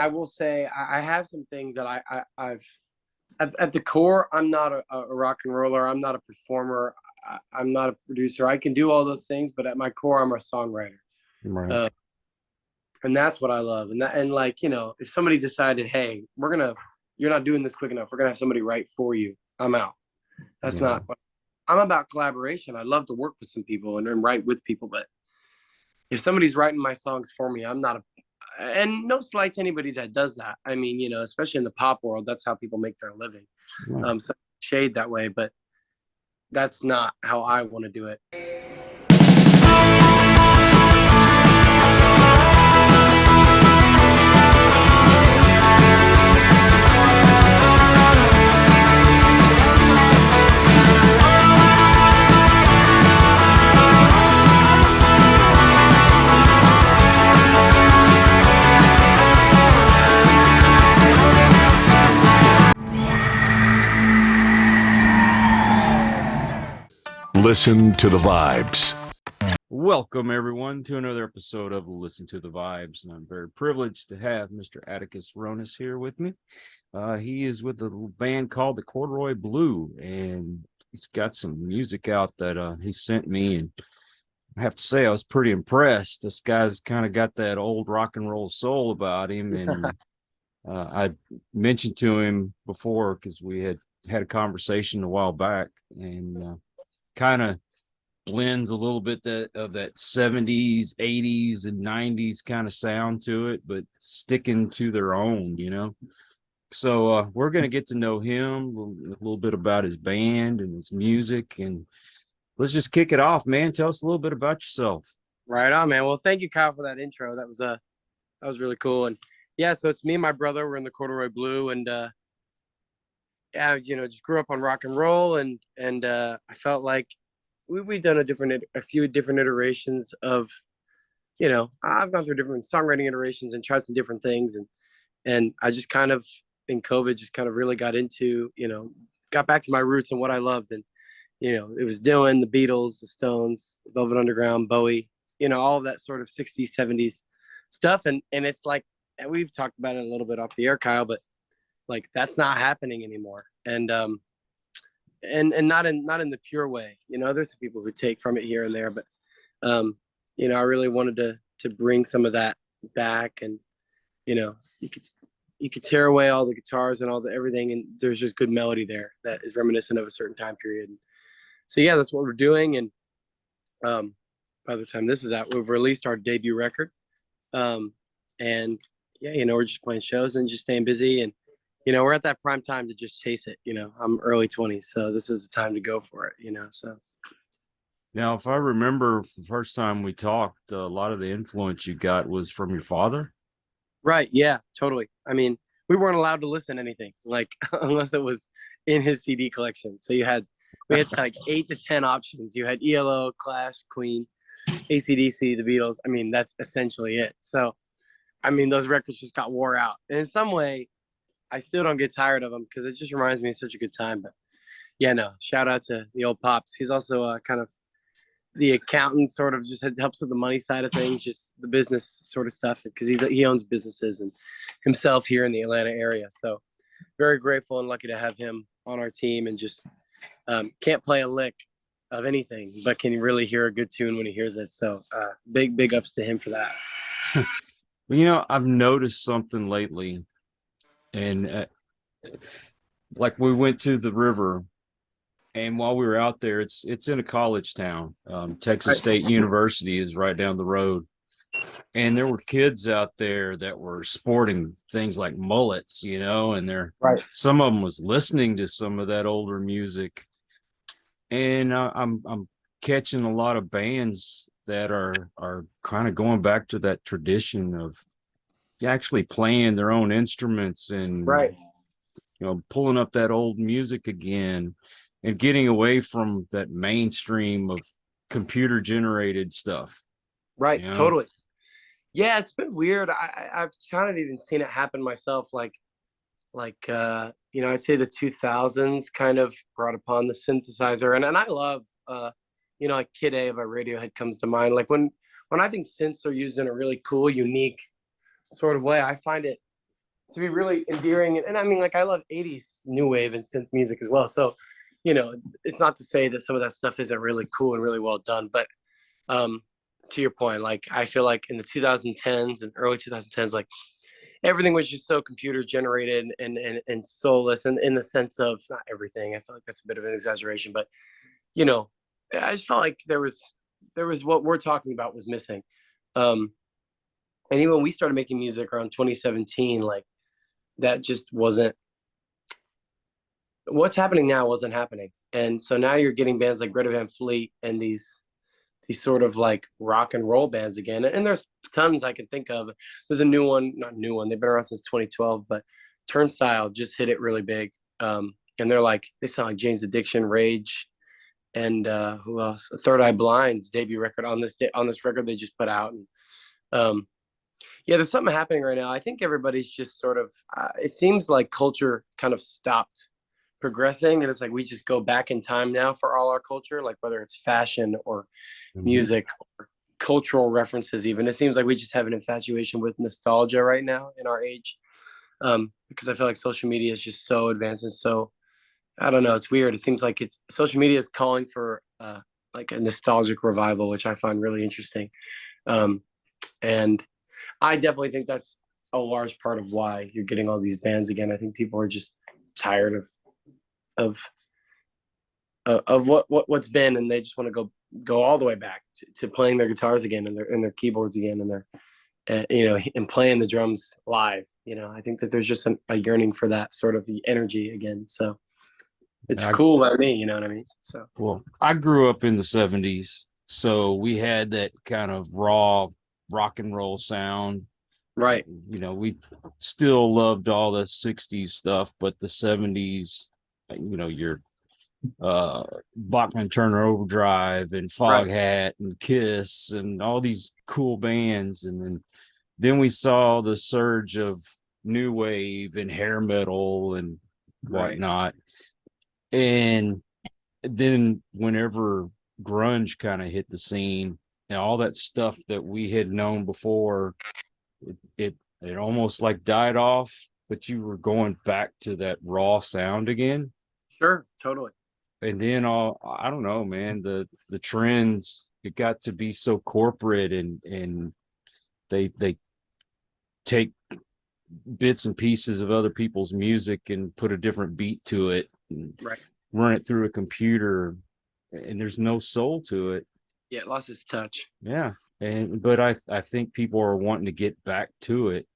I will say I have some things that I've at the core. I'm not a rock and roller. I'm not a performer. I'm not a producer. I can do all those things, but at my core, I'm a songwriter. Right. Uh, and that's what I love. And like, if somebody decided, hey, you're not doing this quick enough, we're gonna have somebody write for you, I'm out. That's Yeah. not what I'm about. Collaboration. I love to work with some people and write with people, but if somebody's writing my songs for me, I'm not a and no slight to anybody that does that. I mean, especially in the pop world, that's how people make their living. Right. So shade that way, but that's not how I want to do it. Listen to the vibes. Welcome, everyone, to another episode of Listen to the Vibes. And I'm very privileged to have Mr. Atticus Roness here with me. He is with a band called the Corduroy Blue, and he's got some music out that he sent me. And I have to say, I was pretty impressed. This guy's kind of got that old rock and roll soul about him. And I mentioned to him before because we had a conversation a while back, and kind of blends a little bit of that 70s, 80s, and 90s kind of sound to it, but sticking to their own. So we're going to get to know him, a little bit about his band and his music, and let's just kick it off, man. Tell us a little bit about yourself. Right on, man. Well, thank you, Kyle, for that intro. That was really cool. And yeah, so it's me and my brother. We're in the Corduroy Blue, and yeah, just grew up on rock and roll, and I felt like we've done a few different iterations of, I've gone through different songwriting iterations and tried some different things, and I just kind of in COVID just kind of really got into, got back to my roots and what I loved, and it was Dylan, the Beatles, the Stones, Velvet Underground, Bowie, all of that sort of 60s, 70s stuff, and it's like, and we've talked about it a little bit off the air, Kyle, but like that's not happening anymore, and not in the pure way. There's some people who take from it here and there, but I really wanted to bring some of that back, and you could tear away all the guitars and all the everything, and there's just good melody there that is reminiscent of a certain time period. So yeah, that's what we're doing, and by the time this is out, we've released our debut record, and yeah, we're just playing shows and just staying busy, and we're at that prime time to just chase it. I'm early 20s, so this is the time to go for it, so. Now, if I remember the first time we talked, a lot of the influence you got was from your father. Right. Yeah, totally. I mean, we weren't allowed to listen to anything like unless it was in his CD collection. So we had like 8 to 10 options. You had ELO, Clash, Queen, AC/DC, the Beatles. I mean, that's essentially it. So, I mean, those records just got wore out. And in some way, I still don't get tired of them because it just reminds me of such a good time. But yeah, no, shout out to the old pops. He's also kind of the accountant, sort of just helps with the money side of things, just the business sort of stuff, because he owns businesses and himself here in the Atlanta area. So very grateful and lucky to have him on our team, and just can't play a lick of anything, but can really hear a good tune when he hears it. So big ups to him for that. Well, I've noticed something lately. And like we went to the river, and while we were out there, it's in a college town. Texas State University is right down the road. And there were kids out there that were sporting things like mullets, and some of them was listening to some of that older music. And I'm catching a lot of bands that are kind of going back to that tradition of actually playing their own instruments and pulling up that old music again and getting away from that mainstream of computer generated stuff. Right. Totally. Yeah, it's been weird. I've kind of even seen it happen myself. Like I'd say the 2000s kind of brought upon the synthesizer, and I love like Kid A by Radiohead comes to mind. Like when I think synths are used in a really cool, unique sort of way, I find it to be really endearing. And I mean, like, I love 80s new wave and synth music as well. So, it's not to say that some of that stuff isn't really cool and really well done, but to your point, like, I feel like in the 2010s and early 2010s, like, everything was just so computer generated and soulless, and in the sense of, not everything, I feel like that's a bit of an exaggeration, but I just felt like there was what we're talking about was missing. And even when we started making music around 2017, like, that just wasn't, what's happening now wasn't happening. And so now you're getting bands like Greta Van Fleet and these sort of like rock and roll bands again. And there's tons I can think of. There's a new one, not new one, they've been around since 2012, but Turnstile just hit it really big. And they sound like Jane's Addiction, Rage, and who else? Third Eye Blind's debut record on this record they just put out. And yeah, there's something happening right now. I think everybody's just sort of, it seems like culture kind of stopped progressing, and it's like we just go back in time now for all our culture, like whether it's fashion or music or cultural references. Even it seems like we just have an infatuation with nostalgia right now in our age, because I feel like social media is just so advanced. And so I don't know, it's weird. It seems like social media is calling for like a nostalgic revival, which I find really interesting. And I definitely think that's a large part of why you're getting all these bands again. I think people are just tired of what's been, and they just want to go all the way back to playing their guitars again and their keyboards again and their and playing the drums live. I think that there's just a yearning for that sort of the energy again. So it's cool by me, you know what I mean? So, well, I grew up in the 70s, so we had that kind of raw rock and roll sound. Right. We still loved all the 60s stuff, but the 70s, your Bachman Turner Overdrive and Foghat and Kiss and all these cool bands. And then we saw the surge of new wave and hair metal and whatnot. And then whenever grunge kind of hit the scene, and all that stuff that we had known before, it almost like died off, but you were going back to that raw sound again. Sure, totally. And then I don't know, man, the trends, it got to be so corporate, and they take bits and pieces of other people's music and put a different beat to it and run it through a computer, and there's no soul to it. Yeah, it lost its touch. Yeah. But I think people are wanting to get back to it.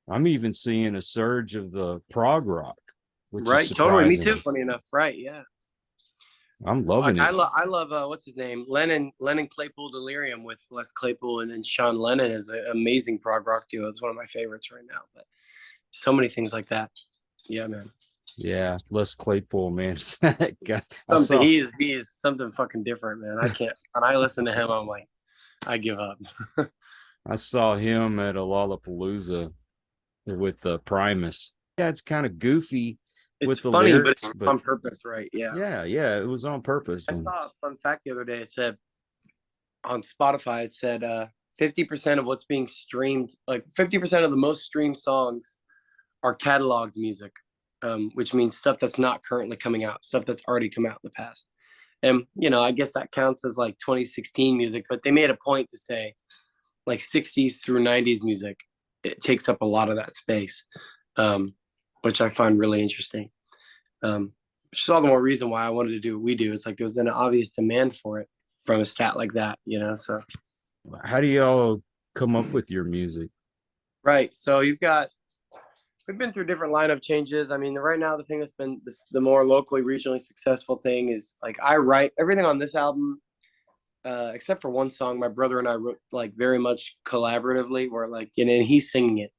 I'm even seeing a surge of the prog rock, which is totally. Me too. Funny enough, yeah. I'm loving it. I love what's his name, Lennon Claypool Delirium with Les Claypool and Sean Lennon is an amazing prog rock duo. It's one of my favorites right now. But so many things like that. Yeah, man. Yeah, Les Claypool, man. He is something fucking different, man. I can't. When I listen to him, I'm like, I give up. I saw him at a Lollapalooza with Primus. Yeah, it's kind of goofy. It's funny, lyrics, but it's on purpose, right? Yeah. Yeah, it was on purpose. I saw a fun fact the other day. It said on Spotify, it said 50% of what's being streamed, like 50% of the most streamed songs are cataloged music, which means stuff that's not currently coming out, stuff that's already come out in the past. And, I guess that counts as like 2016 music, but they made a point to say like 60s through 90s music, it takes up a lot of that space, which I find really interesting. Which is all the more reason why I wanted to do what we do. It's like there's an obvious demand for it from a stat like that, so. How do y'all come up with your music? Right. So we've been through different lineup changes. I mean, right now, the thing that's been the more locally, regionally successful thing is like I write everything on this album, except for one song my brother and I wrote like very much collaboratively, where like, and he's singing it.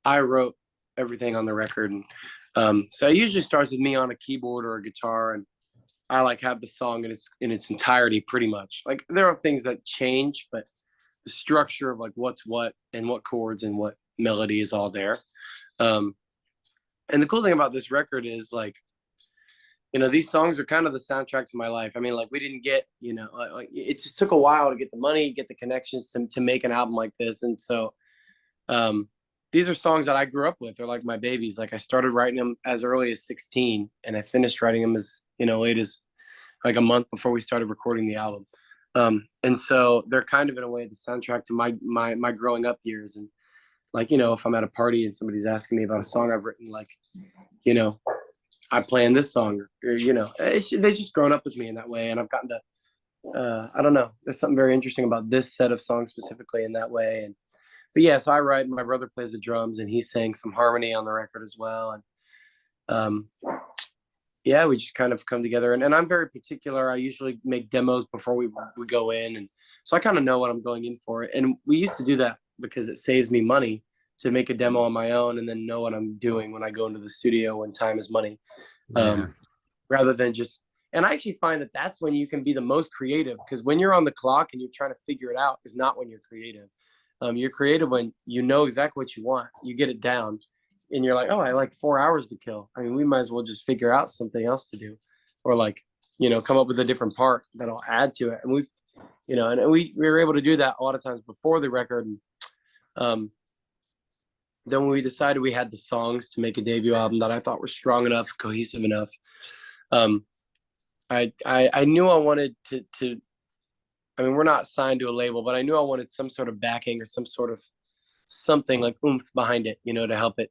I wrote everything on the record. And so it usually starts with me on a keyboard or a guitar, and I like have the song in its entirety pretty much. Like there are things that change, but the structure of like what's what and what chords and what melody is all there. And the cool thing about this record is like, these songs are kind of the soundtrack to my life. I mean, like we didn't get, like it just took a while to get the money, get the connections to make an album like this. And so these are songs that I grew up with. They're like my babies. Like I started writing them as early as 16, and I finished writing them as late as like a month before we started recording the album. And so they're kind of in a way the soundtrack to my growing up years. And like if I'm at a party and somebody's asking me about a song I've written, like I plan this song, or they've just grown up with me in that way, and I've gotten to I don't know. There's something very interesting about this set of songs specifically in that way. But yeah, so I write, and my brother plays the drums, and he sang some harmony on the record as well. And yeah, we just kind of come together. And I'm very particular. I usually make demos before we go in. And so I kind of know what I'm going in for. And we used to do that because it saves me money to make a demo on my own and then know what I'm doing when I go into the studio when time is money. Rather than just, and I actually find that that's when you can be the most creative, because when you're on the clock and you're trying to figure it out is not when you're creative. You're creative when you know exactly what you want, you get it down, and you're like, oh, I like 4 hours to kill. I mean, we might as well just figure out something else to do, or like, come up with a different part that'll add to it. And we were able to do that a lot of times before the record. And then when we decided we had the songs to make a debut album that I thought were strong enough, cohesive enough, I knew I wanted to. I mean, we're not signed to a label, but I knew I wanted some sort of backing or some sort of something like oomph behind it, to help it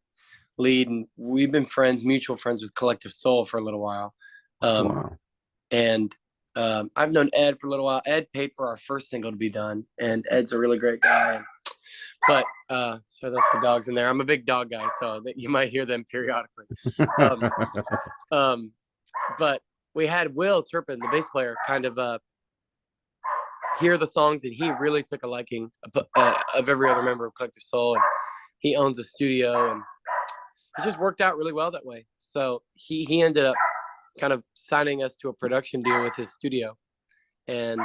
lead. And we've been mutual friends with Collective Soul for a little while. Wow. And I've known Ed for a little while. Ed paid for our first single to be done, and Ed's a really great guy. But so that's the dogs in there. I'm a big dog guy, so you might hear them periodically. But we had Will Turpin, the bass player, kind of hear the songs, and he really took a liking of every other member of Collective Soul. And he owns a studio, and it just worked out really well that way. So he ended up kind of signing us to a production deal with his studio, and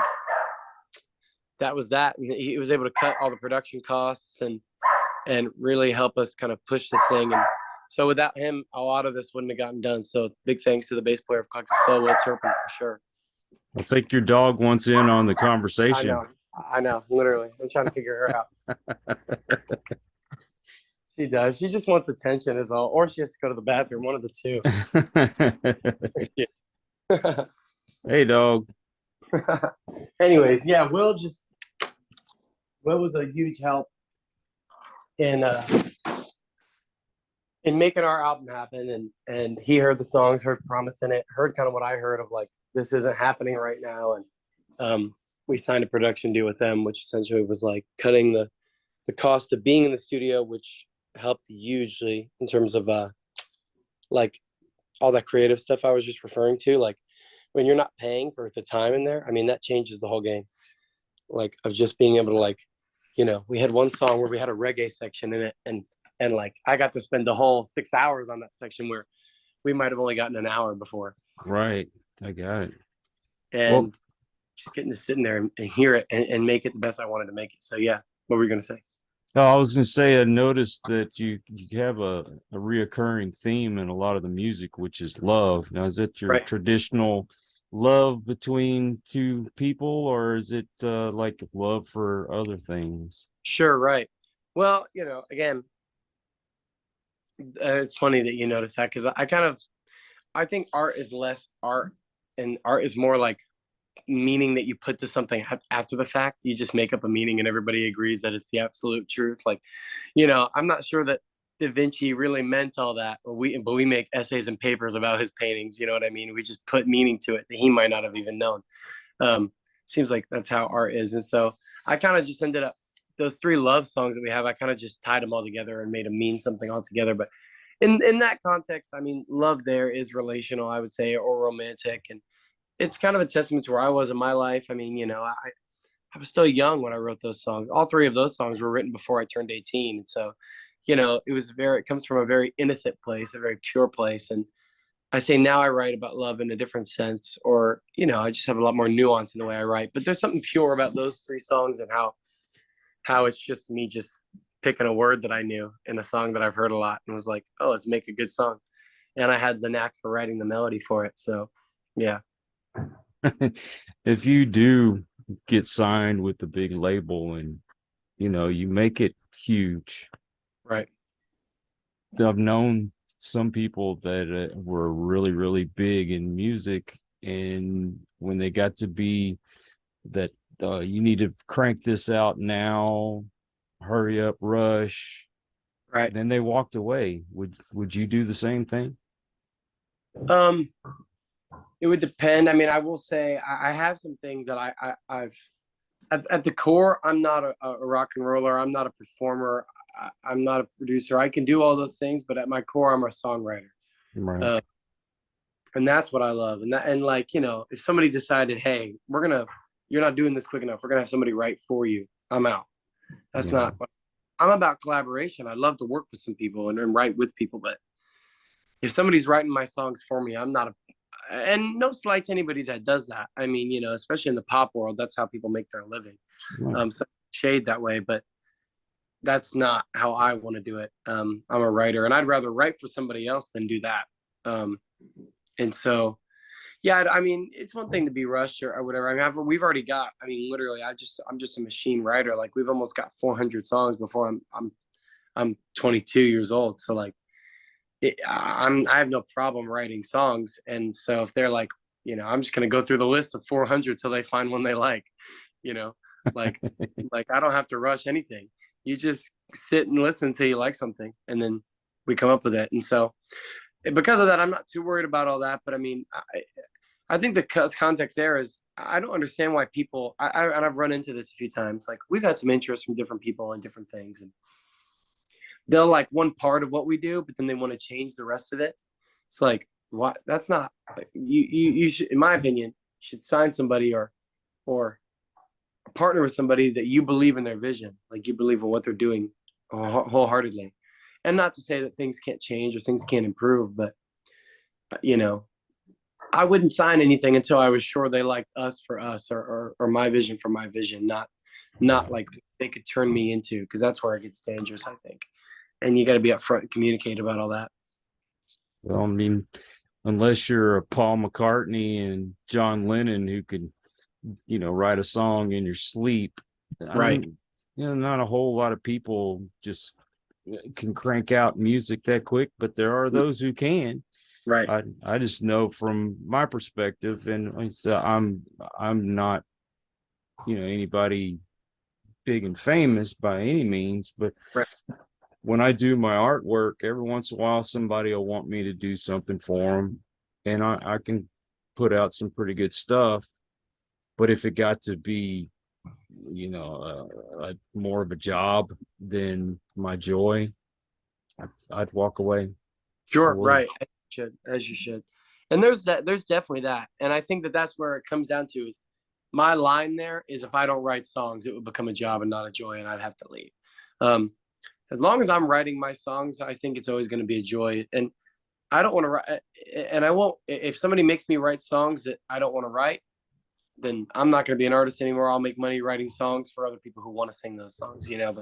that was that. And he was able to cut all the production costs and really help us kind of push this thing. And so without him, a lot of this wouldn't have gotten done. So big thanks to the bass player of Collective Soul, Will Turpin, for sure. I think your dog wants in on the conversation. I know, literally. I'm trying to figure her out. She does. She just wants attention is all, or she has to go to the bathroom, one of the two. Hey, dog. Anyways, yeah, Will was a huge help in making our album happen, and he heard the songs, heard promise in it, heard kind of what I heard of like, this isn't happening right now. And we signed a production deal with them, which essentially was like cutting the cost of being in the studio, which helped hugely in terms of like all that creative stuff I was just referring to. Like when you're not paying for the time in there, I mean, that changes the whole game. Like of just being able to like, we had one song where we had a reggae section in it, and like I got to spend the whole 6 hours on that section where we might have only gotten an hour before. Right. I got it. And just getting to sit in there and hear it and make it the best I wanted to make it. So yeah, what were you going to say? Oh, I was going to say, I noticed that you have a reoccurring theme in a lot of the music, which is love. Now, is it your traditional love between two people, or is it like love for other things? Sure, right. Well, again, it's funny that you notice that, because I think art is less art, and art is more like meaning that you put to something after the fact. You just make up a meaning and everybody agrees that it's the absolute truth. Like, I'm not sure that Da Vinci really meant all that, but we make essays and papers about his paintings. You know what I mean? We just put meaning to it that he might not have even known. Seems like that's how art is. And so I kind of just ended up, those 3 love songs that we have, I kind of just tied them all together and made them mean something all together. But in that context, I mean, love there is relational, I would say, or romantic. And it's kind of a testament to where I was in my life. I mean, I was still young when I wrote those songs. All 3 of those songs were written before I turned 18. So, it comes from a very innocent place, a very pure place. And I say now I write about love in a different sense, or, I just have a lot more nuance in the way I write. But there's something pure about those 3 songs, and how it's just me just picking a word that I knew in a song that I've heard a lot and was like, oh, let's make a good song. And I had the knack for writing the melody for it. So, yeah. If you do get signed with the big label and you make it huge, right, I've known some people that were really, really big in music, and when they got to be that you need to crank this out now, hurry up, rush, Right. then they walked away. Would you do the same thing? Um, it would depend. I mean, I will say I have some things that I've at the core, I'm not a rock and roller. I'm not a performer. I'm not a producer. I can do all those things, but at my core, I'm a songwriter. Right. Uh, and that's what I love. And like, you know, if somebody decided, hey, you're not doing this quick enough, we're gonna have somebody write for you, I'm out. That's Yeah. not what I'm about. Collaboration. I love to work with some people and write with people, but if somebody's writing my songs for me, I'm not a and no slight to anybody that does that. I mean, you know, especially in the pop world, that's how people make their living. Right. So shade that way, but that's not how I want to do it. I'm a writer, and I'd rather write for somebody else than do that. Um, and so, yeah, I mean, it's one thing to be rushed or whatever. I mean, we've already got. I mean, literally, I'm just a machine writer. Like we've almost got 400 songs before I'm 22 years old. So like, I have no problem writing songs. And so if they're like, you know, I'm just gonna go through the list of 400 till they find one they like. You know, like like I don't have to rush anything. You just sit and listen until you like something, and then we come up with it. And so because of that, I'm not too worried about all that. But I mean, I think the context there is I don't understand why people. And I've run into this a few times. Like we've had some interest from different people in different things, and they'll like one part of what we do, but then they want to change the rest of it. It's like what? That's not you should, in my opinion, you should sign somebody or partner with somebody that you believe in their vision, like you believe in what they're doing wholeheartedly. And not to say that things can't change or things can't improve, but you know, I wouldn't sign anything until I was sure they liked us for us or my vision for my vision, not like they could turn me into, because that's where it gets dangerous, I think. And you got to be upfront and communicate about all that. Well, I mean, unless you're a Paul McCartney and John Lennon who could, you know, write a song in your sleep, Right. You know, not a whole lot of people just can crank out music that quick, but there are those who can. Right. I just know from my perspective, and so I'm not, you know, anybody big and famous by any means, but Right. when I do my artwork, every once in a while somebody will want me to do something for them, and I can put out some pretty good stuff. But if it got to be, you know, more of a job than my joy, I'd walk away. Sure. Right. As you should. And there's definitely that. And I think that that's where it comes down to is my line there is if I don't write songs, it would become a job and not a joy, and I'd have to leave. As long as I'm writing my songs, I think it's always going to be a joy. And I don't want to write, and I won't, if somebody makes me write songs that I don't want to write, then I'm not going to be an artist anymore. I'll make money writing songs for other people who want to sing those songs, you know,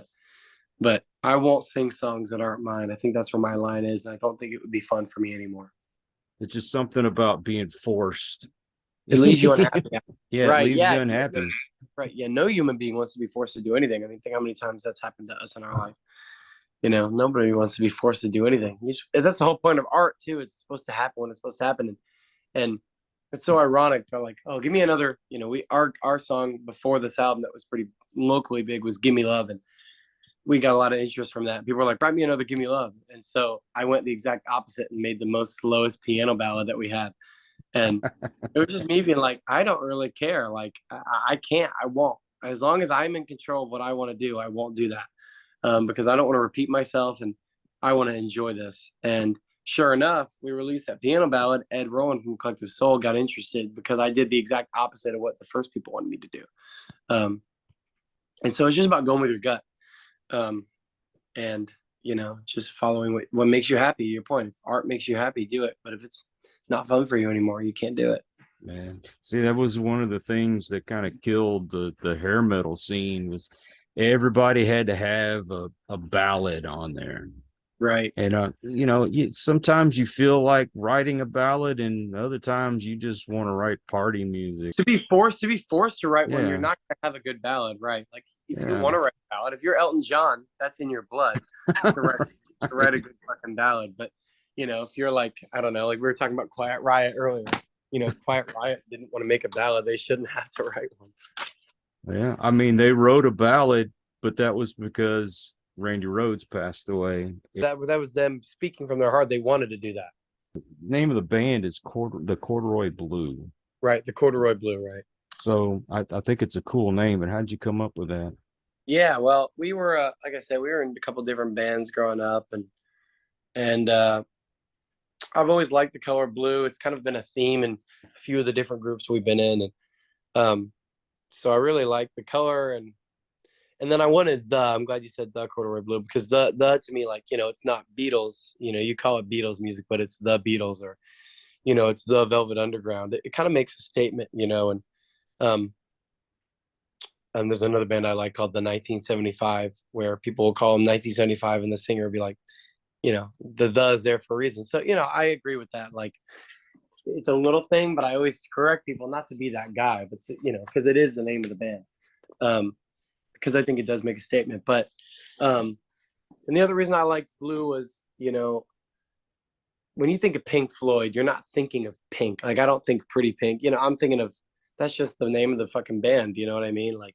but I won't sing songs that aren't mine. I think that's where my line is. I don't think it would be fun for me anymore. It's just something about being forced. It leaves you unhappy. Yeah, right. it leaves Yeah. you unhappy. Right. Yeah. No human being wants to be forced to do anything. I mean, think how many times that's happened to us in our life. You know, nobody wants to be forced to do anything. That's the whole point of art too. It's supposed to happen when it's supposed to happen. And it's so ironic. They're like, oh, give me another, you know, our song before this album that was pretty locally big was Gimme Love. And we got a lot of interest from that. People were like, write me another Gimme Love. And so I went the exact opposite and made the most slowest piano ballad that we had. And it was just me being like, I don't really care. Like, I can't, I won't. As long as I'm in control of what I want to do, I won't do that. Because I don't want to repeat myself and I want to enjoy this. And sure enough, we released that piano ballad. Ed Rowan from Collective Soul got interested because I did the exact opposite of what the first people wanted me to do. And so it's just about going with your gut. And, you know, just following what makes you happy. Your point, if art makes you happy, do it. But if it's not fun for you anymore, you can't do it. Man, see, that was one of the things that kind of killed the hair metal scene was everybody had to have a ballad on there. Right. And you know, sometimes you feel like writing a ballad, and other times you just want to write party music. To be forced to write one, Yeah. you're not gonna have a good ballad, right? Like if you Yeah. want to write a ballad, if you're Elton John, that's in your blood to write a good fucking fucking ballad. But if you're like, I don't know, like we were talking about Quiet Riot earlier. Quiet Riot didn't want to make a ballad. They shouldn't have to write one. Yeah, I mean, they wrote a ballad, but that was because Randy Rhoads passed away. That was them speaking from their heart. They wanted to do that. Name of the band is the Corduroy Blue. Right, the Corduroy Blue, right? So I think it's a cool name. But how'd you come up with that? Yeah, well, we were like I said, we were in a couple different bands growing up, and I've always liked the color blue. It's kind of been a theme in a few of the different groups we've been in, and so I really like the color, and then I wanted I'm glad you said the Corduroy Blue, because the to me, like, it's not Beatles, you call it Beatles music, but it's the Beatles, or it's the Velvet Underground. It kind of makes a statement, and there's another band I like called the 1975, where people will call them 1975 and the singer will be like, the is there for a reason. So, I agree with that. Like, it's a little thing, but I always correct people not to be that guy, but because it is the name of the band. Because I think it does make a statement. But and the other reason I liked blue was, when you think of Pink Floyd, you're not thinking of pink. Like, I don't think Pretty Pink. I'm thinking of, that's just the name of the fucking band. You know what I mean? Like,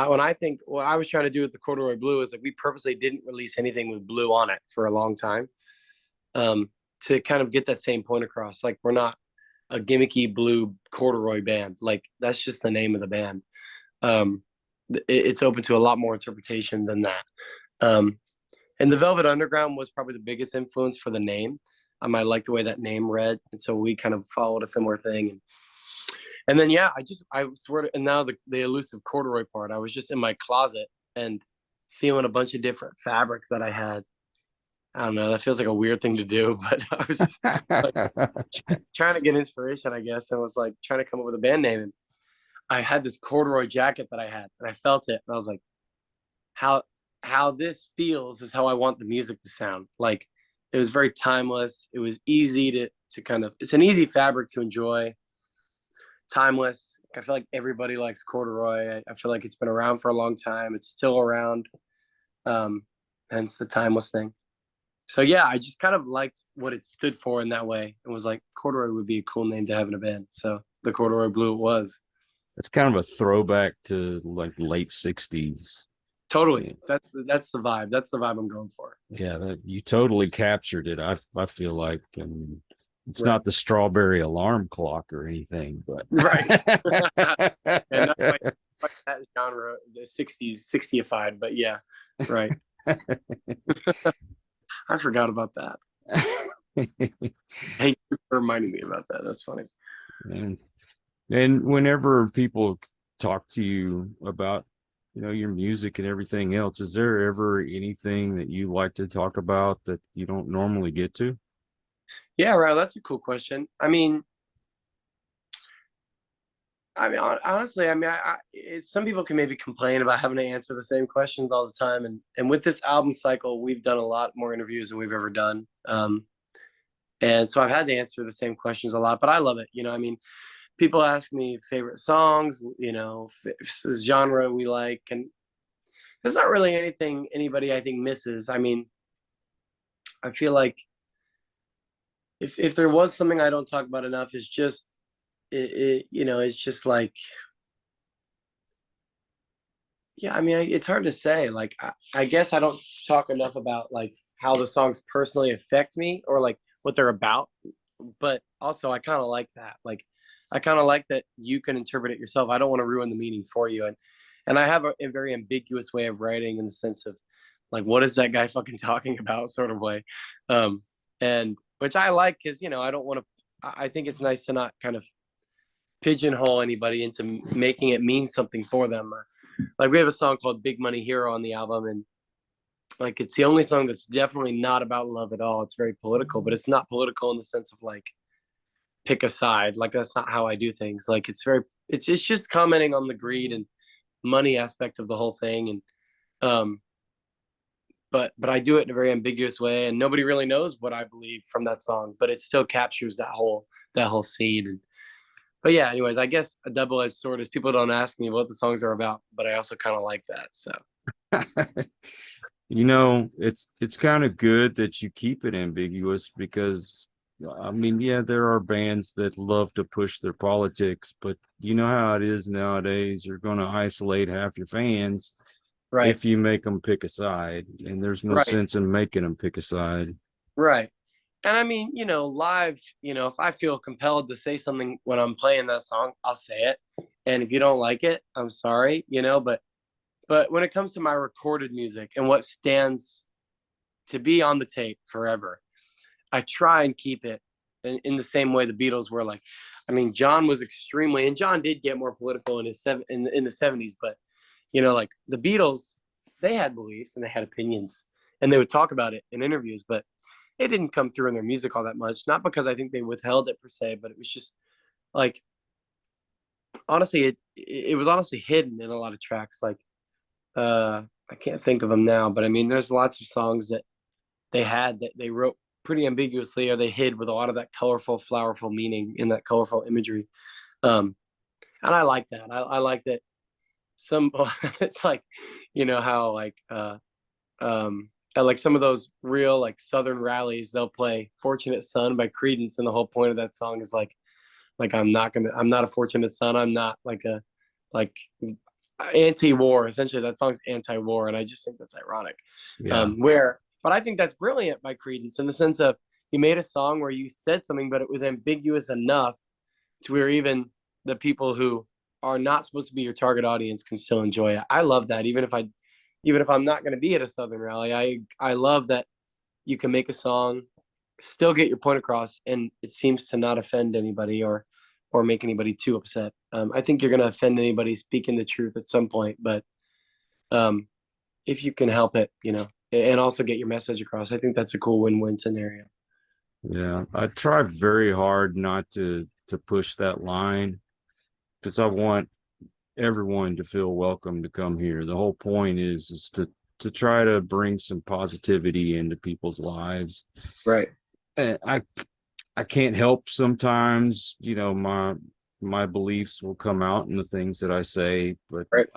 when I think what I was trying to do with the Corduroy Blue is, like, we purposely didn't release anything with blue on it for a long time, to kind of get that same point across. Like, we're not a gimmicky blue corduroy band. Like, that's just the name of the band. It's open to a lot more interpretation than that. And the Velvet Underground was probably the biggest influence for the name. I like the way that name read, and so we kind of followed a similar thing. And then, yeah, I swear to, and now the elusive corduroy part, I was just in my closet and feeling a bunch of different fabrics that I had. I don't know, that feels like a weird thing to do, but I was just like, trying to get inspiration, I guess, and was like trying to come up with a band name. And I had this corduroy jacket that I had, and I felt it, and I was like, how this feels is how I want the music to sound. Like, it was very timeless. It was easy to kind of, it's an easy fabric to enjoy. Timeless. I feel like everybody likes corduroy. I feel like it's been around for a long time. It's still around. Hence the timeless thing. So yeah, I just kind of liked what it stood for in that way. It was like, corduroy would be a cool name to have in a band. So the Corduroy Blue it was. It's kind of a throwback to like late 60s. Totally. Yeah. That's the vibe. That's the vibe I'm going for. Yeah, you totally captured it. I feel like, and it's Right. not the strawberry alarm clock or anything, but Right. And not like that genre, the 60s, 60ified, but yeah, right. I forgot about that. Hey, you for reminding me about that. That's funny. And whenever people talk to you about, your music and everything else, is there ever anything that you like to talk about that you don't normally get to? Yeah, right. That's a cool question. I mean, honestly, some people can maybe complain about having to answer the same questions all the time. And with this album cycle, we've done a lot more interviews than we've ever done. And so I've had to answer the same questions a lot, but I love it. People ask me favorite songs, genre we like, and there's not really anything anybody I think misses. I mean, I feel like if there was something I don't talk about enough, it's just it's just like, yeah, I mean, it's hard to say. Like, I guess I don't talk enough about like how the songs personally affect me or like what they're about, but also I kind of like that. Like, I kind of like that you can interpret it yourself. I don't want to ruin the meaning for you. And I have a very ambiguous way of writing, in the sense of like, what is that guy fucking talking about, sort of way. And which I like, because, I don't want to, I think it's nice to not kind of pigeonhole anybody into making it mean something for them. Like, we have a song called Big Money Hero on the album, and like, it's the only song that's definitely not about love at all. It's very political, but it's not political in the sense of like, pick a side. Like, that's not how I do things. Like, it's just commenting on the greed and money aspect of the whole thing. And but I do it in a very ambiguous way, and nobody really knows what I believe from that song, but it still captures that whole scene. But yeah, anyways, I guess a double-edged sword is people don't ask me what the songs are about, but I also kind of like that. So It's kind of good that you keep it ambiguous because I mean, yeah, there are bands that love to push their politics, but you know how it is nowadays. You're going to isolate half your fans Right. if you make them pick a side, and there's no Right. sense in making them pick a side. Right. And I mean, live, if I feel compelled to say something when I'm playing that song, I'll say it. And if you don't like it, I'm sorry, but when it comes to my recorded music and what stands to be on the tape forever, I try and keep it in the same way the Beatles were. Like, I mean, John was extremely, and John did get more political in in the 70s, but like the Beatles, they had beliefs and they had opinions and they would talk about it in interviews, but it didn't come through in their music all that much. Not because I think they withheld it per se, but it was just like, honestly, it was honestly hidden in a lot of tracks. Like, I can't think of them now, but I mean, there's lots of songs that they had that they wrote pretty ambiguously, or they hid with a lot of that colorful, flowerful meaning in that colorful imagery. And I like that. I like that some, it's like, how at like some of those real like Southern rallies, they'll play Fortunate Son by Creedence. And the whole point of that song is like, I'm not a fortunate son. I'm not like anti-war. Essentially, that song's anti-war. And I just think that's ironic. Yeah. But I think that's brilliant by Creedence in the sense of you made a song where you said something, but it was ambiguous enough to where even the people who are not supposed to be your target audience can still enjoy it. I love that. Even if I'm not going to be at a Southern rally, I love that you can make a song, still get your point across, and it seems to not offend anybody or make anybody too upset. I think you're going to offend anybody speaking the truth at some point, but if you can help it, and also get your message across, I think that's a cool win-win scenario. Yeah, I try very hard not to push that line because I want everyone to feel welcome to come here. The whole point is to try to bring some positivity into people's lives. Right. And I can't help sometimes, my beliefs will come out in the things that I say, but right.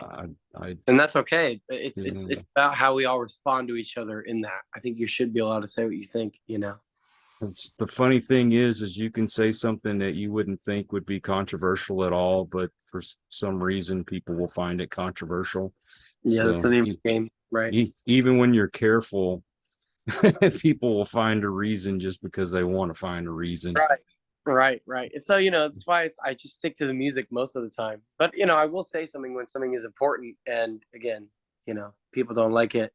I and that's okay. It's about how we all respond to each other in that. I think you should be allowed to say what you think, It's the funny thing is you can say something that you wouldn't think would be controversial at all, but for some reason people will find it controversial. Yeah, that's the name of the game, right? Even when you're careful, people will find a reason just because they want to find a reason. Right. So, that's why I just stick to the music most of the time. But, I will say something when something is important. And again, people don't like it.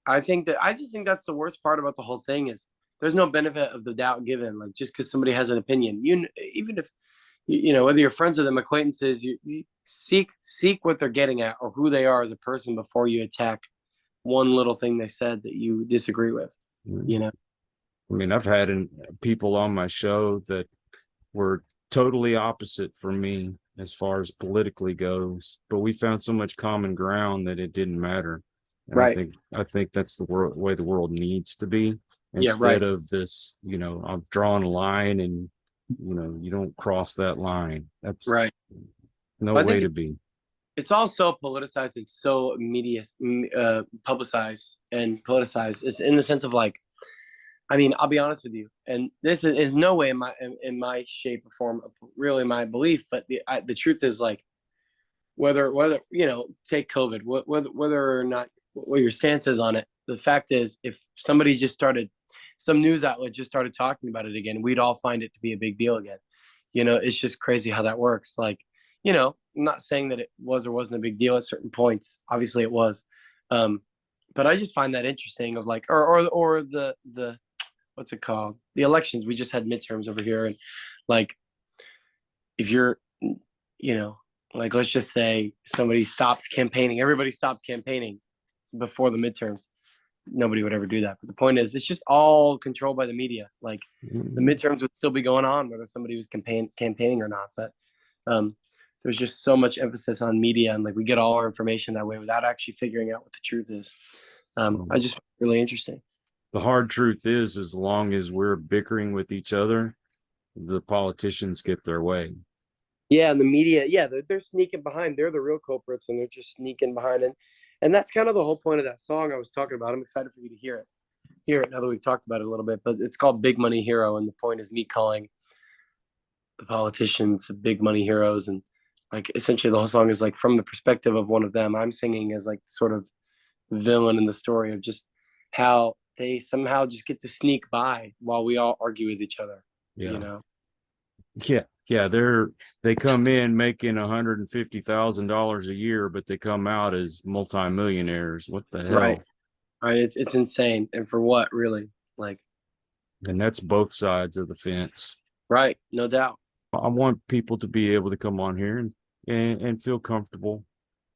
I just think that's the worst part about the whole thing is there's no benefit of the doubt given. Like, just because somebody has an opinion, even if, whether you're friends with them, acquaintances, you seek what they're getting at or who they are as a person before you attack one little thing they said that you disagree with, I mean, I've had people on my show that were totally opposite from me as far as politically goes, but we found so much common ground that it didn't matter. And right. I think that's the way the world needs to be, instead of this, I've drawn a line and you don't cross that line. That's right. No way to be. It's all so politicized and so media publicized and politicized. It's in the sense of like, I mean, I'll be honest with you, and this is no way in my shape or form really my belief, but the truth is like, whether take COVID, whether or not what your stance is on it, the fact is, if somebody just started, some news outlet just started talking about it again, we'd all find it to be a big deal again. It's just crazy how that works. Like, I'm not saying that it was or wasn't a big deal at certain points. Obviously, it was, but I just find that interesting. Of like, or the what's it called? The elections. We just had midterms over here, and like, if you're, like, let's just say somebody stopped campaigning, everybody stopped campaigning before the midterms. Nobody would ever do that. But the point is, it's just all controlled by the media. Like, the midterms would still be going on whether somebody was campaigning or not. But there's just so much emphasis on media, and like we get all our information that way without actually figuring out what the truth is. I just find it really interesting. The hard truth is, as long as we're bickering with each other, the politicians get their way. Yeah, and the media, they're sneaking behind. They're the real culprits, and they're just sneaking behind. And that's kind of the whole point of that song I was talking about. I'm excited for you to hear it now that we've talked about it a little bit. But it's called Big Money Hero, and the point is me calling the politicians big money heroes. And like essentially the whole song is like from the perspective of one of them. I'm singing as like sort of villain in the story of just how they somehow just get to sneak by while we all argue with each other. Yeah. You know? Yeah, they come in making $150,000 a year, but they come out as multimillionaires. What the hell? Right. It's insane. And for what, really? Like, And that's both sides of the fence. right, no doubt. I want people to be able to come on here and feel comfortable.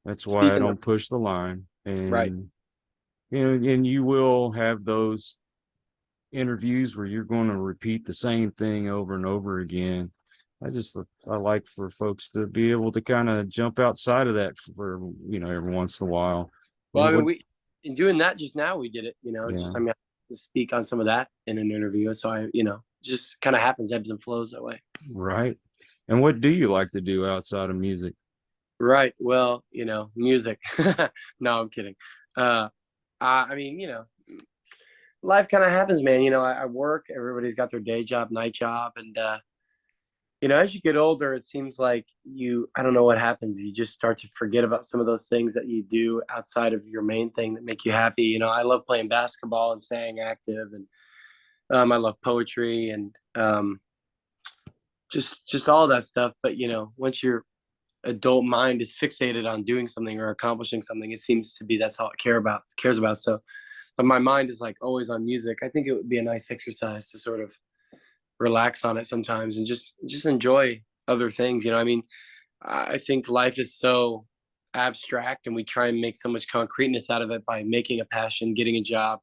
That's why I Speaking don't push the line. And Right. and you will have those interviews where you're going to repeat the same thing over and over again. I like for folks to be able to kind of jump outside of that for every once in a while. Well, I And mean, in doing that just now, we did it, Yeah. just, I mean, I had to speak on some of that in an interview. So just kind of happens, ebbs and flows that way. right. And what do you like to do outside of music? Right. Well, music. No, I'm kidding. I mean, life kind of happens, man. I work, everybody's got their day job, night job. And, as you get older, it seems like I don't know what happens. You just start to forget about some of those things that you do outside of your main thing that make you happy. I love playing basketball and staying active, and I love poetry and just all that stuff. But, once your adult mind is fixated on doing something or accomplishing something, it seems to be that's all it cares about. So, but my mind is like always on music. I think it would be a nice exercise to sort of relax on it sometimes and just enjoy other things. I mean, I think life is so abstract, and we try and make so much concreteness out of it by making a passion, getting a job,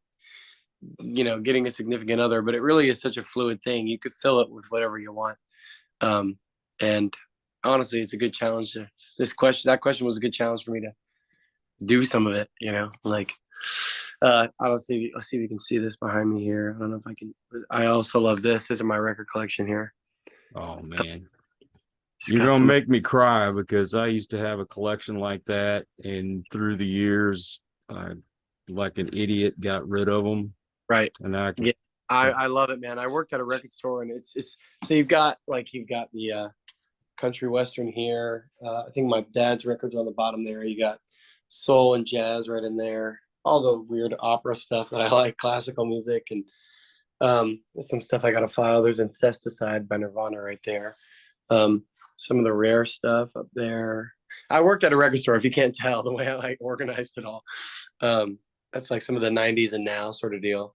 getting a significant other. But it really is such a fluid thing. You could fill it with whatever you want. And honestly, it's a good challenge. That question was a good challenge for me to do some of it. Like. Let's see if you can see this behind me here. I don't know if I can. I also love this. This is my record collection here. Oh man, you're gonna make me cry because I used to have a collection like that, and through the years, I, like an idiot, got rid of them. Right. And I love it, man. I worked at a record store, and it's so you've got the country western here. I think my dad's records are on the bottom there. You got soul and jazz right in there. All the weird opera stuff that I like, classical music, and some stuff I got to file. There's Incesticide by Nirvana right there. Some of the rare stuff up there. I worked at a record store, if you can't tell, the way I organized it all. That's like some of the 90s and now sort of deal.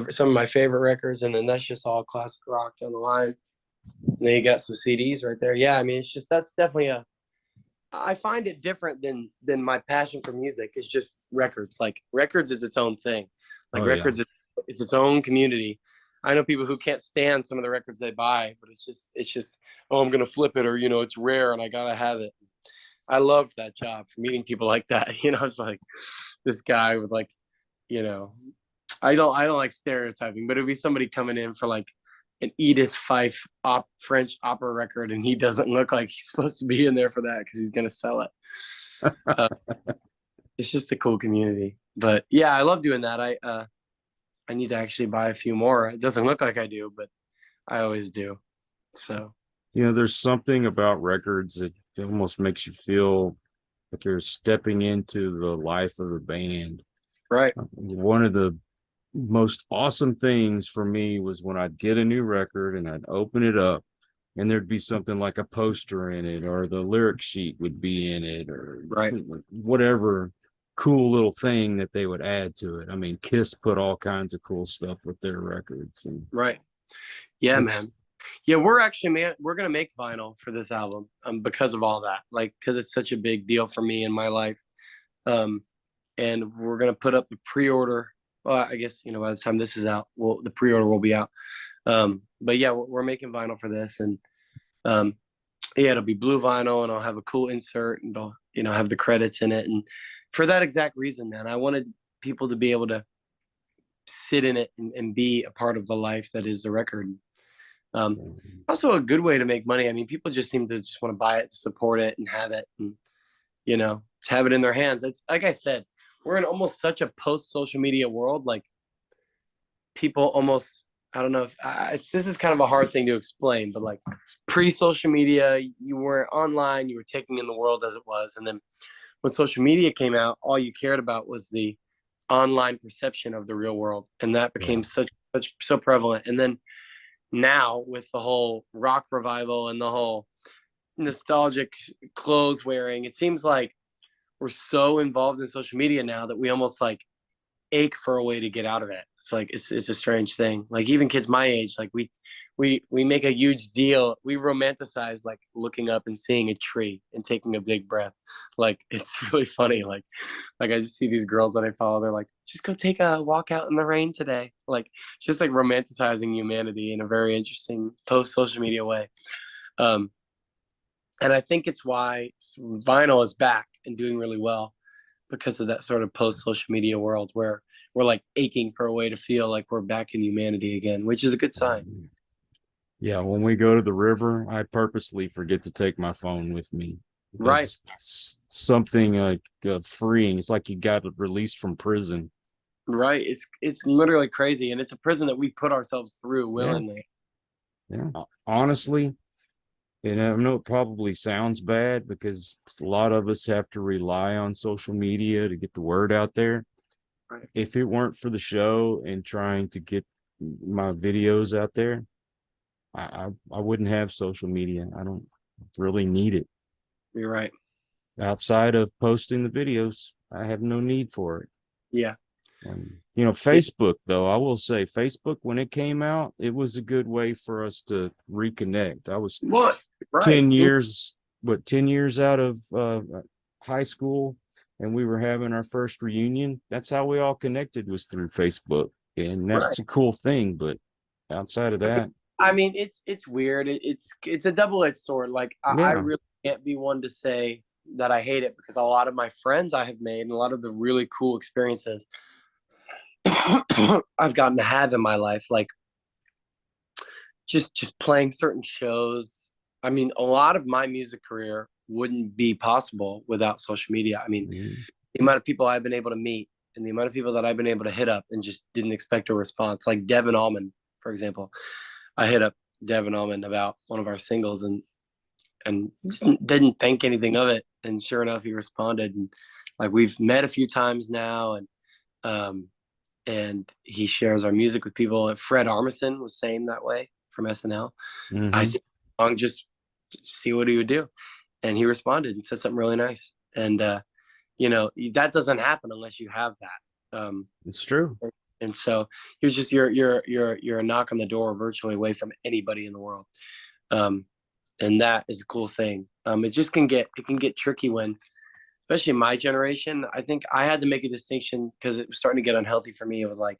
Some of my favorite records, and then that's just all classic rock down the line. And then you got some CDs right there. Yeah, I mean, that's definitely I find it different than my passion for music. It's just records. Like records is its own thing. Like records is its own community. I know people who can't stand some of the records they buy, but it's just oh, I'm gonna flip it, or it's rare and I gotta have it. I love that job for meeting people like that. It's like this guy with like, I don't like stereotyping, but it'd be somebody coming in for like an Edith Fife French opera record, and he doesn't look like he's supposed to be in there for that because he's going to sell it. It's just a cool community. But yeah, I love doing that. I need to actually buy a few more. It doesn't look like I do, but I always do. So there's something about records that almost makes you feel like you're stepping into the life of the band. Right. One of the most awesome things for me was when I'd get a new record and I'd open it up and there'd be something like a poster in it, or the lyric sheet would be in it, or whatever cool little thing that they would add to it. I mean, Kiss put all kinds of cool stuff with their records. Right. Yeah, man. Yeah, we're going to make vinyl for this album because of all that, like, because it's such a big deal for me in my life. And we're going to put up the pre-order. Well, I guess, by the time this is out, the pre-order will be out. But yeah, we're making vinyl for this, and it'll be blue vinyl, and I'll have a cool insert, and I'll, have the credits in it. And for that exact reason, man, I wanted people to be able to sit in it and be a part of the life that is the record. Also a good way to make money. I mean, people just seem to just want to buy it, support it, and have it. And, to have it in their hands. It's like I said, we're in almost such a post social media world. Like people almost, I don't know if this is kind of a hard thing to explain, but like pre social media, you were online, you were taking in the world as it was. And then when social media came out, all you cared about was the online perception of the real world. And that became so prevalent. And then now with the whole rock revival and the whole nostalgic clothes wearing, it seems like we're so involved in social media now that we almost like ache for a way to get out of it. It's like it's a strange thing. Like even kids my age, like we make a huge deal. We romanticize like looking up and seeing a tree and taking a big breath. Like it's really funny. Like I just see these girls that I follow. They're like, just go take a walk out in the rain today. Like just like romanticizing humanity in a very interesting post social media way. And I think it's why vinyl is back and doing really well, because of that sort of post social media world where we're like aching for a way to feel like we're back in humanity again, which is a good sign. Yeah, when we go to the river, I purposely forget to take my phone with me. Right. That's something like freeing. It's like you got released from prison. Right. It's literally crazy, and it's a prison that we put ourselves through willingly. Yeah. Honestly, and I know it probably sounds bad because a lot of us have to rely on social media to get the word out there. Right. If it weren't for the show and trying to get my videos out there, I wouldn't have social media. I don't really need it. You're right. Outside of posting the videos, I have no need for it. Yeah. Facebook, though, I will say Facebook, when it came out, it was a good way for us to reconnect. I was What? Right. 10 years out of high school, and we were having our first reunion. That's how we all connected, was through Facebook. And that's a cool thing. But outside of that, I mean, it's weird. It's a double-edged sword. Like I really can't be one to say that I hate it, because a lot of my friends I have made and a lot of the really cool experiences I've gotten to have in my life, like just playing certain shows. I mean, a lot of my music career wouldn't be possible without social media. I mean, the amount of people I've been able to meet and the amount of people that I've been able to hit up and just didn't expect a response. Like Devin Allman, for example. I hit up Devin Allman about one of our singles and just didn't think anything of it. And sure enough, he responded. And like we've met a few times now, and he shares our music with people. And Fred Armisen was saying that way from SNL. I said, just see what he would do. And he responded and said something really nice. And, that doesn't happen unless you have that. It's true. And so you're a knock on the door virtually away from anybody in the world. And that is a cool thing. It can get tricky when, especially in my generation, I think I had to make a distinction because it was starting to get unhealthy for me. It was like,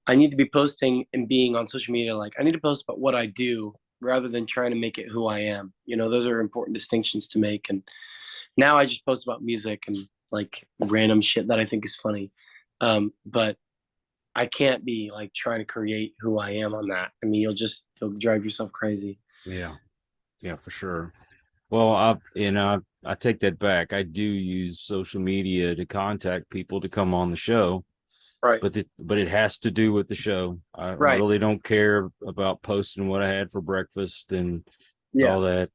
I need to be posting and being on social media. Like I need to post about what I do rather than trying to make it who I am. Those are important distinctions to make. And now I just post about music and like random shit that I think is funny. But I can't be like trying to create who I am on that. I mean, you'll drive yourself crazy. Yeah, for sure. Well, I take that back. I do use social media to contact people to come on the show. Right. But it has to do with the show. I really don't care about posting what I had for breakfast and all that.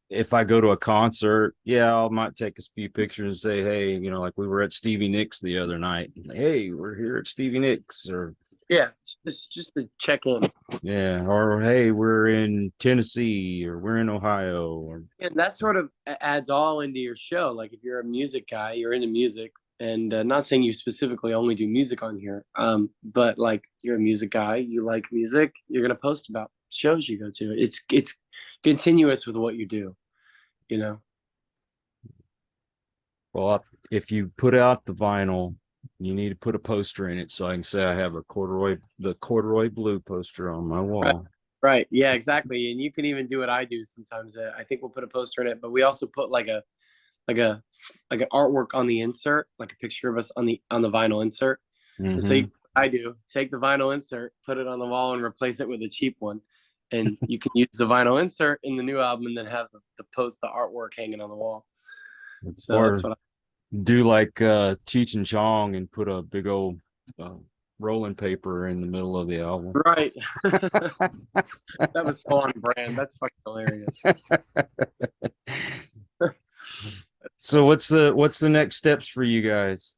If I go to a concert, I might take a few pictures and say, hey, like we were at Stevie Nicks the other night. Hey, we're here at Stevie Nicks, or just to check in. Yeah, or hey, we're in Tennessee, or we're in Ohio, and that sort of adds all into your show. Like if you're a music guy, you're into music, and not saying you specifically only do music on here, but like you're a music guy, you like music, you're gonna post about shows you go to. It's continuous with what you do, Well, if you put out the vinyl, you need to put a poster in it so I can say I have the Corduroy Blue poster on my wall. Right. Yeah, exactly. And you can even do what I do sometimes. I think we'll put a poster in it, but we also put like an artwork on the insert, like a picture of us on the vinyl insert. And so I do take the vinyl insert, put it on the wall, and replace it with a cheap one. And you can use the vinyl insert in the new album and then have the artwork hanging on the wall. So Or that's what do like Cheech and Chong and put a big old rolling paper in the middle of the album. Right. That was so on brand. That's fucking hilarious. So what's the next steps for you guys?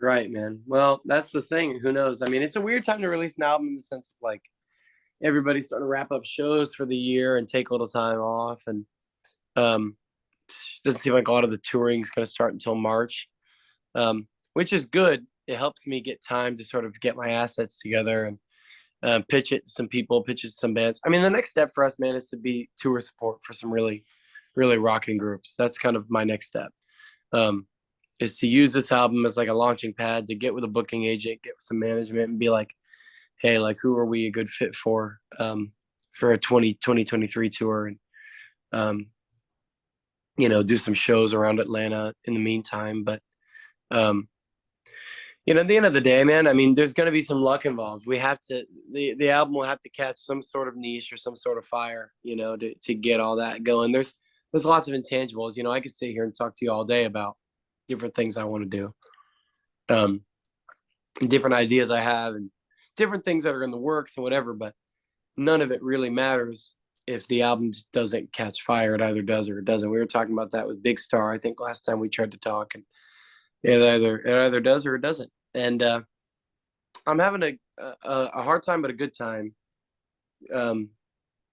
Right, man. Well, that's the thing. Who knows? I mean, it's a weird time to release an album in the sense of like everybody's starting to wrap up shows for the year and take a little time off, and um doesn't seem like a lot of the touring is going to start until March, which is good. It helps me get time to sort of get my assets together and pitch it to some people, pitch it to some bands. I mean, the next step for us, man, is to be tour support for some really, really rocking groups. That's kind of my next step. Is to use this album as like a launching pad to get with a booking agent, get with some management, and be like, hey, like, who are we a good fit for a 2023 tour, and do some shows around Atlanta in the meantime. But at the end of the day, man, I mean, there's going to be some luck involved. We have to, the album will have to catch some sort of niche or some sort of fire, to get all that going. There's lots of intangibles. I could sit here and talk to you all day about different things I want to do, different ideas I have, and different things that are in the works and whatever, but none of it really matters if the album doesn't catch fire. It either does or it doesn't. We were talking about that with Big Star, I think, last time we tried to talk, and it either does or it doesn't. And I'm having a hard time, but a good time,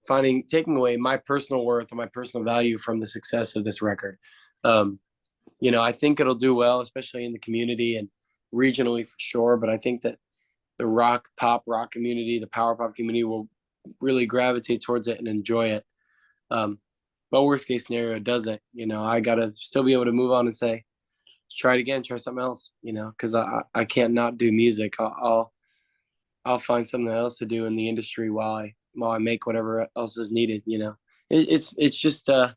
taking away my personal worth and my personal value from the success of this record. I think it'll do well, especially in the community and regionally for sure. But I think that the pop rock community, the power pop community, will really gravitate towards it and enjoy it. But worst case scenario, it doesn't. I gotta still be able to move on and say, let's try it again, try something else. Because I can't not do music. I'll find something else to do in the industry while I make whatever else is needed. It's just a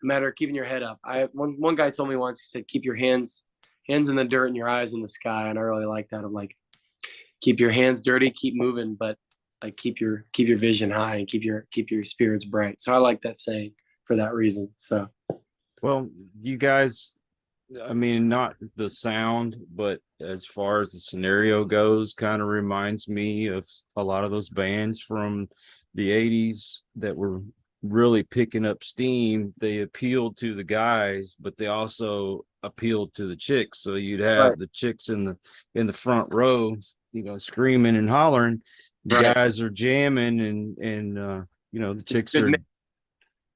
matter of keeping your head up. One guy told me once, he said, keep your hands in the dirt and your eyes in the sky, and I really like that. I'm like, keep your hands dirty, keep moving, but like keep your vision high and keep your spirits bright. So I like that saying for that reason. So, well, you guys, I mean, not the sound, but as far as the scenario goes, kind of reminds me of a lot of those bands from the 80s that were really picking up steam. They appealed to the guys, but they also appealed to the chicks. So you'd have right. the chicks in the front row, screaming and hollering. The Right. guys are jamming, and the chicks are.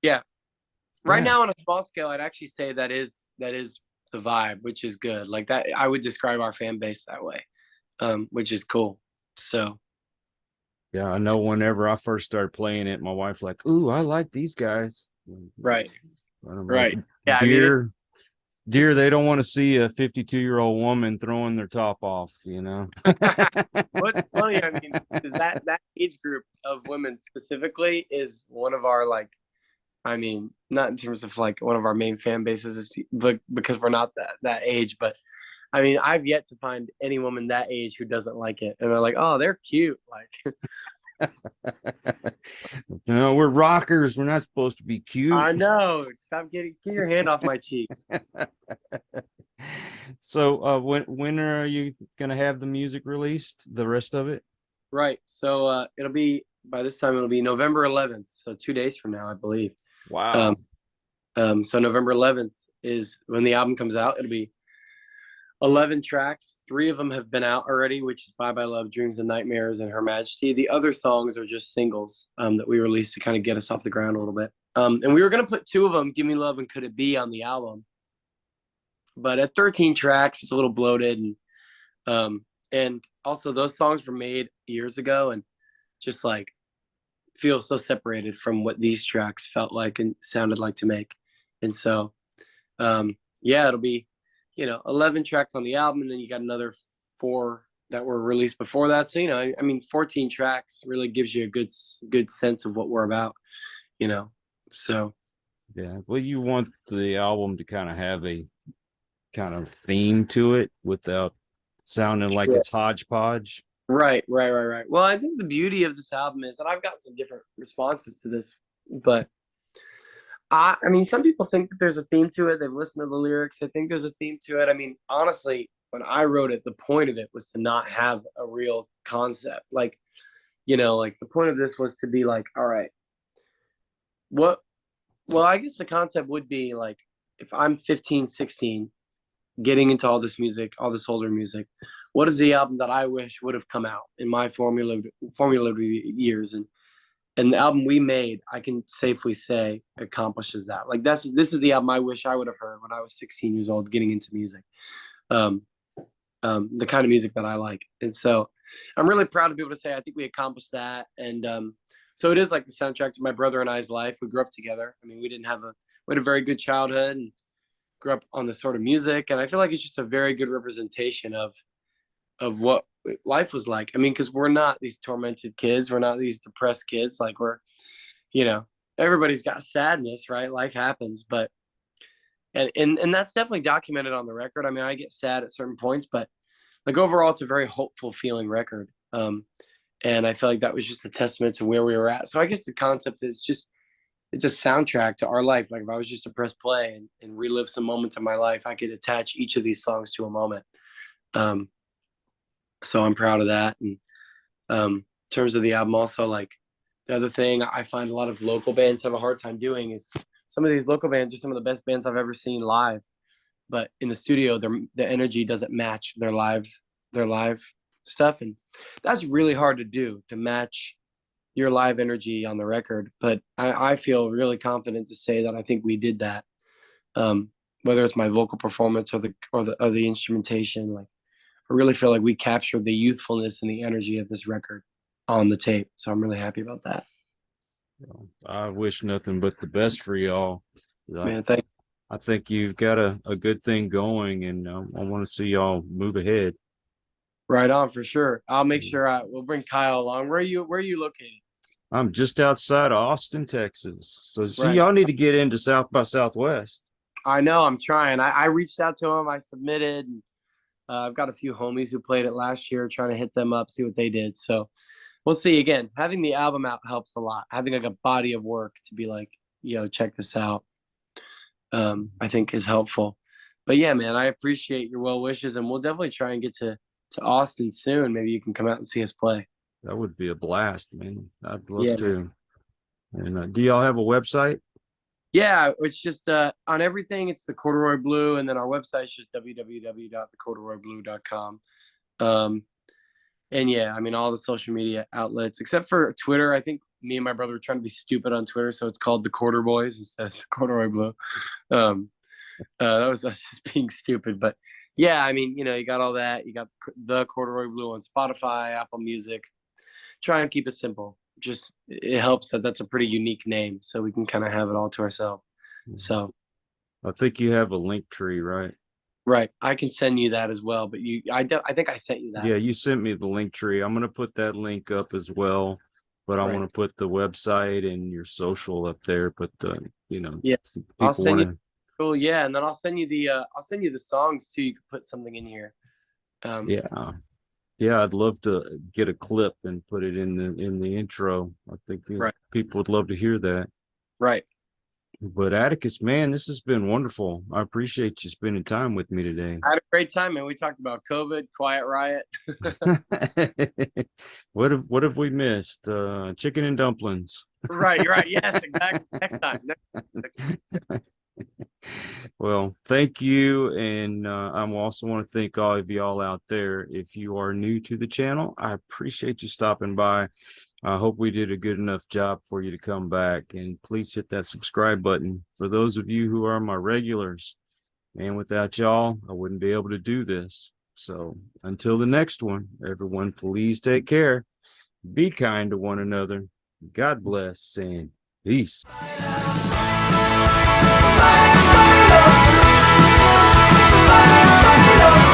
Yeah. Right Yeah. now, on a small scale, I'd actually say that is the vibe, which is good. Like that, I would describe our fan base that way, which is cool. So. Yeah, I know whenever I first started playing it, my wife like, ooh, I like these guys. Right. Right. Like, Yeah. dear, they don't want to see a 52-year-old woman throwing their top off, What's funny, I mean, is that age group of women specifically is one of our, like, I mean, not in terms of like one of our main fan bases, but because we're not that age, but I mean, I've yet to find any woman that age who doesn't like it. And they're like, oh, they're cute. Like, we're rockers. We're not supposed to be cute. I know. Stop get your hand off my cheek. So when are you gonna have the music released? The rest of it? Right. So by this time it'll be November 11th. So 2 days from now, I believe. Wow. So November 11th is when the album comes out. It'll be 11 tracks. 3 of them have been out already, which is Bye Bye Love, Dreams and Nightmares, and Her Majesty. The other songs are just singles that we released to kind of get us off the ground a little bit. And we were going to put 2 of them, Give Me Love and Could It Be, on the album. But at 13 tracks, it's a little bloated. And also those songs were made years ago and just like feel so separated from what these tracks felt like and sounded like to make. And so, it'll be, 11 tracks on the album, and then you got another 4 that were released before that. So, I mean, 14 tracks really gives you a good sense of what we're about, so. Yeah. Well, you want the album to kind of have a kind of theme to it without sounding like it's hodgepodge. Right. Well, I think the beauty of this album is, and I've got some different responses to this, but I mean, some people think that there's a theme to it. They've listened to the lyrics. I think there's a theme to it. I mean, honestly, when I wrote it, the point of it was to not have a real concept. Like, like the point of this was to be like, all right, what, well, I guess the concept would be like, if I'm 15, 16, getting into all this music, all this older music, what is the album that I wish would have come out in my formula years? And the album we made, I can safely say, accomplishes that. Like this is the album I wish I would have heard when I was 16 years old, getting into music, the kind of music that I like. And so I'm really proud to be able to say I think we accomplished that. And so it is like the soundtrack to my brother and I's life. We grew up together. I mean, we had a very good childhood and grew up on this sort of music. And I feel like it's just a very good representation of what life was like. I mean, because we're not these tormented kids. We're not these depressed kids. Like everybody's got sadness, right? Life happens, but and that's definitely documented on the record. I mean, I get sad at certain points, but like overall, it's a very hopeful feeling record. And I feel like that was just a testament to where we were at. So I guess the concept is just, it's a soundtrack to our life. Like if I was just to press play and relive some moments of my life, I could attach each of these songs to a moment. So I'm proud of that. And in terms of the album, also, like the other thing I find a lot of local bands have a hard time doing is some of these local bands are some of the best bands I've ever seen live, but in the studio, the energy doesn't match their live stuff. And that's really hard to do, to match your live energy on the record. But I feel really confident to say that I think we did that. Whether it's my vocal performance or the instrumentation, like I really feel like we captured the youthfulness and the energy of this record on the tape. So I'm really happy about that. I wish nothing but the best for y'all. Man, I think you've got a good thing going, and I want to see y'all move ahead. Right on, for sure. I'll make sure we'll bring Kyle along. Where are you located? I'm just outside of Austin, Texas. So see, Right. y'all need to get into South by Southwest. I know, I'm trying. I reached out to him. I submitted. I've got a few homies who played it last year, trying to hit them up, see what they did. So we'll see. Again, having the album out helps a lot. Having like a body of work to be like, check this out, I think is helpful. But yeah, man, I appreciate your well wishes, and we'll definitely try and get to Austin soon. Maybe you can come out and see us play. That would be a blast, man. I'd love to. And do y'all have a website? Yeah, it's just on everything. It's the Corduroy Blue, and then our website is just www.thecorduroyblue.com. And yeah, I mean, all the social media outlets except for Twitter. I think me and my brother were trying to be stupid on Twitter, so it's called the Corduroy Boys instead of the Corduroy Blue. That was us just being stupid, but yeah, I mean, you got all that. You got the Corduroy Blue on Spotify, Apple Music. Try and keep it simple. Just it helps that that's a pretty unique name, so we can kind of have it all to ourselves. So I think you have a link tree, right? Right. I can send you that as well, but I think I sent you that. Yeah, you sent me the link tree. I'm going to put that link up as well, but I want to put the website and your social up there. But yeah, I'll send you. Cool. Yeah, and then I'll send you the songs too. You can put something in here. Yeah, I'd love to get a clip and put it in the intro. I think people would love to hear that. Right. But Atticus, man, this has been wonderful. I appreciate you spending time with me today. I had a great time, man. We talked about COVID, Quiet Riot. What have we missed? Chicken and dumplings. Right. Yes, exactly. Next time. Well, thank you. And I also want to thank all of y'all out there. If you are new to the channel, I appreciate you stopping by. I hope we did a good enough job for you to come back, and please hit that subscribe button for those of you who are my regulars. And without y'all, I wouldn't be able to do this. So until the next one, everyone, please take care. Be kind to one another. God bless and peace. Bye.